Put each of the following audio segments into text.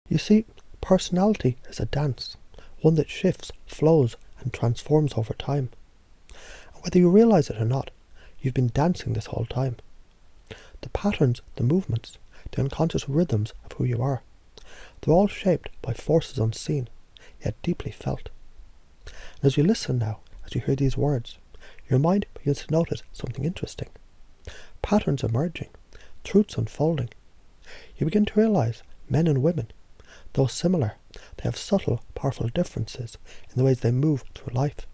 You see, personality is a dance, one that shifts, flows, and transforms over time. And whether you realize it or not, you've been dancing this whole time. The patterns, the movements, the unconscious rhythms of who you are, they're all shaped by forces unseen, yet deeply felt. And as you listen now, as you hear these words, your mind begins to notice something interesting. Patterns emerging, truths unfolding. You begin to realize men and women, though similar, they have subtle, powerful differences in the ways they move through life.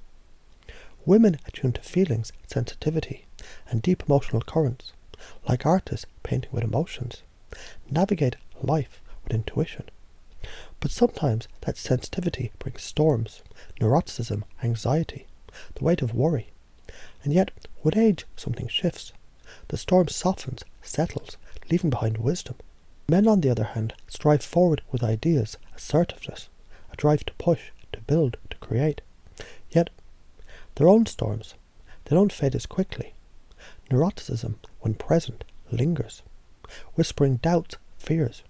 Women attune to feelings, sensitivity, and deep emotional currents, like artists painting with emotions, navigate life with intuition. But sometimes that sensitivity brings storms, neuroticism, anxiety, the weight of worry. And yet, with age, something shifts. The storm softens, settles, leaving behind wisdom. Men, on the other hand, strive forward with ideas, assertiveness, a drive to push, to build, to create. Yet, their own storms, they don't fade as quickly. Neuroticism, when present, lingers, whispering doubts, fears,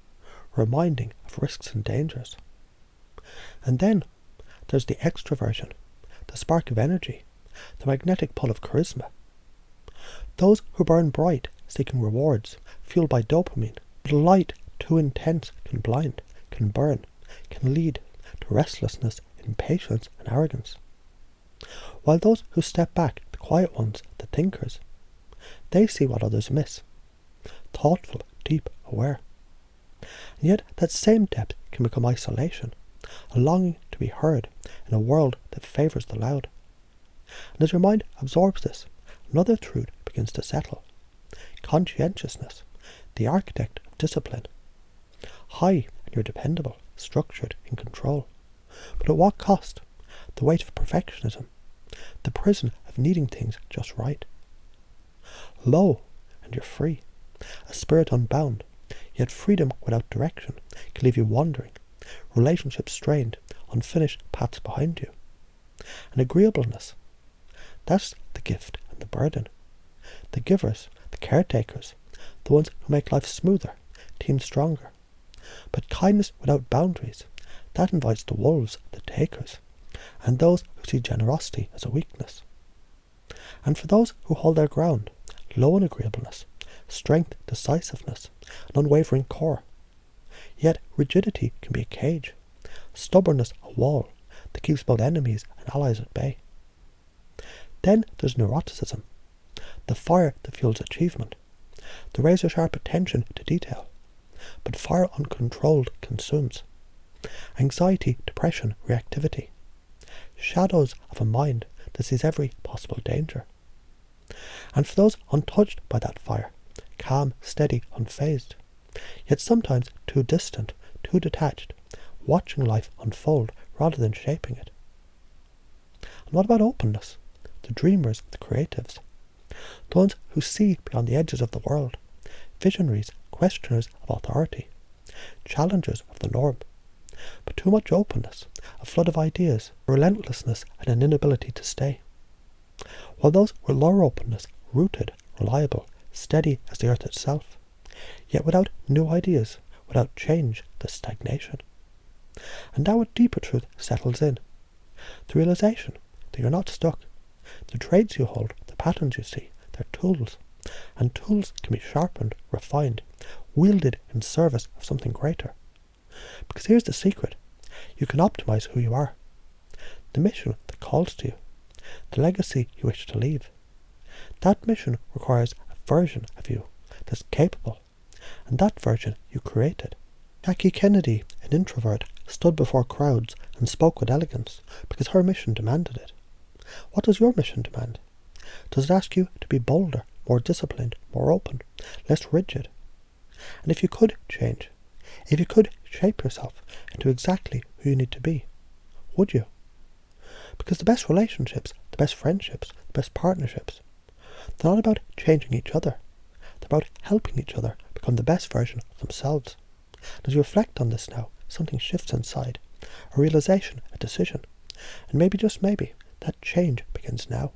reminding of risks and dangers. And then there's the extraversion, the spark of energy, the magnetic pull of charisma. Those who burn bright, seeking rewards, fueled by dopamine. But a light too intense can blind, can burn, can lead to restlessness, impatience, and arrogance. While those who step back, the quiet ones, the thinkers, they see what others miss. Thoughtful, deep, aware. And yet that same depth can become isolation, a longing to be heard in a world that favours the loud. And as your mind absorbs this, another truth begins to settle. Conscientiousness, the architect of discipline. High and you're dependable, structured, in control. But at what cost? The weight of perfectionism, the prison of needing things just right. Low and you're free, a spirit unbound, yet freedom without direction can leave you wandering, relationships strained, unfinished paths behind you. And agreeableness, that's the gift and the burden. The givers, the caretakers, the ones who make life smoother, teams stronger. But kindness without boundaries, that invites the wolves, the takers, and those who see generosity as a weakness. And for those who hold their ground, low in agreeableness, strength, decisiveness, an unwavering core. Yet rigidity can be a cage, stubbornness a wall that keeps both enemies and allies at bay. Then there's neuroticism, the fire that fuels achievement, the razor-sharp attention to detail, but fire uncontrolled consumes. Anxiety, depression, reactivity, shadows of a mind that sees every possible danger. And for those untouched by that fire, calm, steady, unfazed, yet sometimes too distant, too detached, watching life unfold rather than shaping it. And what about openness? The dreamers, the creatives, the ones who see beyond the edges of the world, visionaries, questioners of authority, challengers of the norm. But too much openness, a flood of ideas, relentlessness, and an inability to stay. While those with lower openness, rooted, reliable, steady as the earth itself, yet without new ideas, without change, the stagnation. And now a deeper truth settles in. The realization that you're not stuck. The traits you hold, the patterns you see, they're tools. And tools can be sharpened, refined, wielded in service of something greater. Because here's the secret. You can optimize who you are. The mission that calls to you. The legacy you wish to leave. That mission requires a version of you that's capable. And that version you created. Jackie Kennedy, an introvert, stood before crowds and spoke with elegance because her mission demanded it. What does your mission demand? Does it ask you to be bolder, more disciplined, more open, less rigid? And if you could change, if you could shape yourself into exactly who you need to be, would you? Because the best relationships, the best friendships, the best partnerships, they're not about changing each other. They're about helping each other become the best version of themselves. And as you reflect on this now, something shifts inside. A realization, a decision. And maybe, just maybe, that change begins now.